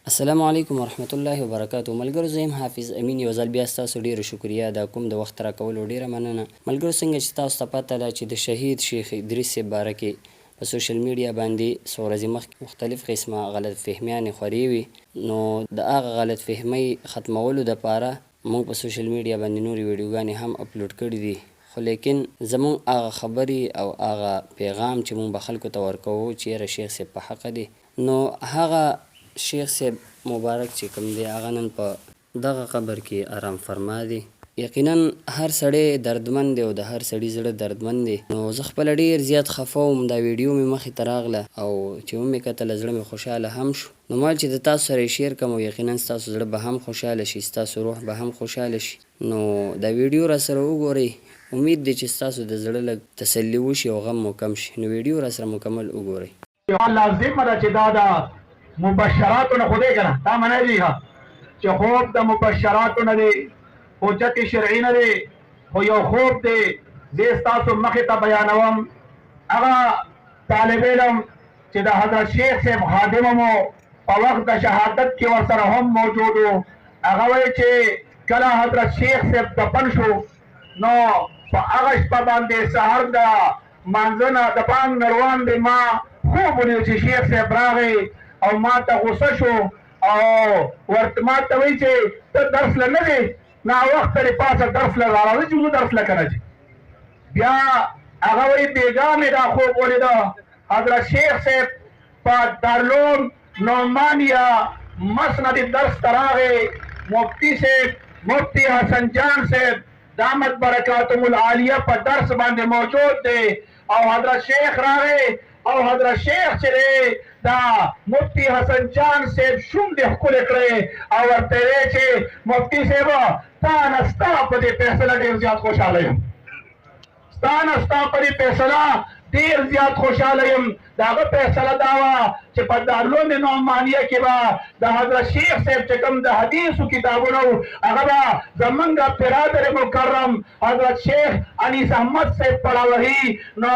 السلام علیکم ورحمت الله وبرکاتو. ملګرو زه یم حافظ امین. یو ځل بیا ستاسو ډېره شکریه ادا کوم د وخت راکولو ډېره مننه. ملګرو څنګه چې تاسو ته پته ده چې د شهید شیخ ادریس صاحب باره کې په سوشل میډیا باندې څو ورځې مخکې مختلف قسمه غلط فهمیانې خورې وي، نو د هغه غلط فهمۍ ختمولو دپاره موږ په سوشل میډیا باندې نورې ویډیوګانې هم اپلوډ کړي دي، خو لیکن زموږ هغه خبرې او هغه پیغام چې موږ به خلکو ته ورکوو چې یاره شیخ صاحب په حقه دی، نو هغه شیخ صاحب مبارک چې کوم دی هغه نن په دغه قبر کې آرام فرما دی. یقینا هر سړی دردمن دی او د هر سړي زړه دردمن دی. نو زه خپله ډېر زیات خفه وم، دا ویډیو مې مخې ته راغله او چې ومې کتله زړه مې خوشحاله هم شو. نو ما چې د تاسو سره یې شیر کوم او یقینا ستاسو زړه به هم خوشحاله شي، ستاسو روح به هم خوشحاله شي. نو دا ویډیو را سره وګورئ، امید دی چې ستاسو د زړه لږ تسلي وشي او غم مو کم شي. نو ویډیو را سره مکمل وګورئ. لازمه ده چې دا د مبشراتو نه خدای کنه دا منه دی چې خوب د مبشراتو نه دی، حجت شرعي نه دی، خو یو خوب دی. زه ستاسو مخې ته بیانوم. هغه طالب علم چې د حضرت شیخ صاحب خادم مو په وخت د شهادت کې ورسره هم موجود و، هغه وایي چې کله حضرت شیخ صاحب دفن شو نو په هغه شپه باندې سهار د مانځه نه د بانګ نه وړاندې ما خوب ولید چې شیخ صاحب راغی او ما ته غوسه شو او ورته ما ته وایي چې ته درس له نه دی ناوخته د پاسه درس له راځه چې زه درس له کنه چې بیا هغه وایي بېګا مې دا خوب ولیده حضرت شیخ صاحب په دارالعلوم نعمانیه مسند درس ته راغی. مفتی صاحب مفتی حسن جان صاحب دامت برکاتهم العالیه په درس باندې موجود دی او حضرت شیخ راغی او حضرت شیخ چې دا مفتی حسن جان صاحب شونډې ښکلې کړې او ورته ویې چې مفتی صاحب تا نه ستا په دې فیصله ډېر زیات خوشحاله یم، ستا نه ستا په دې فیصله ډېر زیات خوشحاله یم. د هغه فیصله دا وه چې په دارالعلوم نعمانیه کې به د حضرت شیخ صاحب چې کوم د حدیثو کتابونه وو هغه به زمونږ برادر مکرم حضرت شیخ انیس احمد صاحب پړاوهي. نو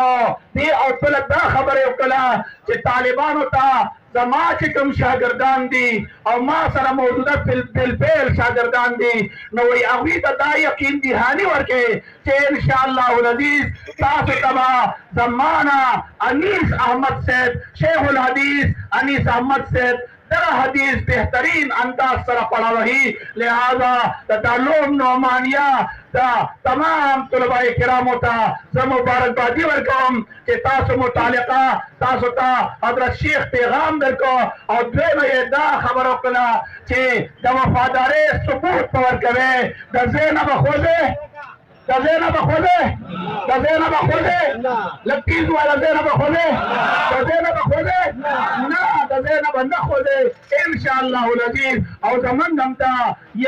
دې او بله دا خبره یې وکړه چې طالبانو ته زما چې کوم شاګردان دي او ما سره موجوده بالفعل شاګردان دي، نو وایي هغوی ته دا یقین دهاني ورکړئ چې انشاءالله العزیز تاسو ته به زما نه انیس احمد صاحب شیخ الحدیث انیس احمد صاحب دغه حدیث بهترین انداز سره پړاوهي. لہذا د دارالعلوم نعمانیه دا تمام طلباء کرامو ته زه مبارکبادي ورکوم چې تاسو متعلقه تاسو ته حضرت شیخ پیغام درکو او دویمه یې دا خبره وکړه چې د وفادارۍ ثبوت په ورکوي. د ځای نه به خوځې د ځای نه به خوځې د ځای نه به خوځې لږ تیز وایه د ځای نه به خوځې د ځای نه به خوځې نه د ځای نه به نه خوځې انشاءالله العزیز. او زمونږ هم ته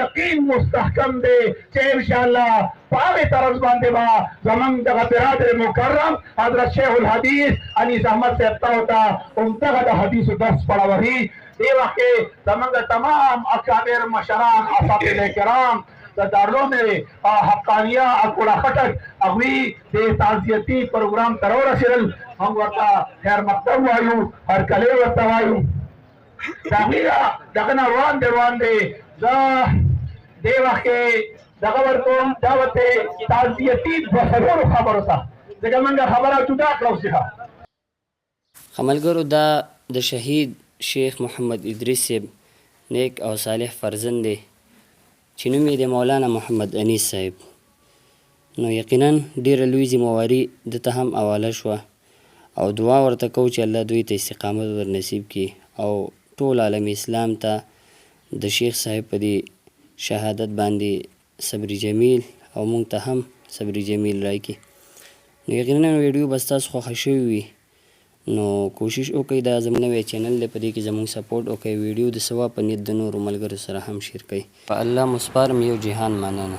یقین مستحکم دی چې انشاءالله په هغې طرز باندې به زمونږ دغه برادر مکرم حضرت شیخ الحدیث انیس احمد صاحب ته ته همدغه د حدیثو درس پړاوهي. دې وخت کې زمونږ تمام اکابر مشران اساتذه کرام د دارالعلوم حقانیه اکوړه خټک هغوی د تعزیتي پروګرام ته راورسېدل. موږ ورته خیر مقدم وایو، هرکلی ورته وایو. د هغوی دغه نه وړاندې زه دې وخت کې دغه ورکوم دا ورته تعزیتي دوه څلورو خبرو ته ځکه موږ خبره جدا کړه اوسېښه. ښه ملګرو، دا د شهید شیخ محمد ادریس صاحب نیک او صالح فرزند دی چې نوم یې د مولانا محمد انیس صاحب. نو یقینا ډېره لوی ذمواري ده ته هم حواله شوه او دعا ورته کوو چې الله دوی ته استقامت ور نصیب کړي او ټول عالم اسلام ته د شیخ صاحب په دې شهادت باندې صبر جمیل او موږ ته هم صبر جمیل راکړي. نو یقینا ویډیو به ستاسو خوښه شوې وي، نو کوشش وکړئ دا زموږ نوی چینل دی، په دې کې زموږ سپورټ وکړئ، ویډیو د ثواب په نیت د نورو ملګرو سره هم شیر کړئ. په الله مو سپارم، یو جهان مننه.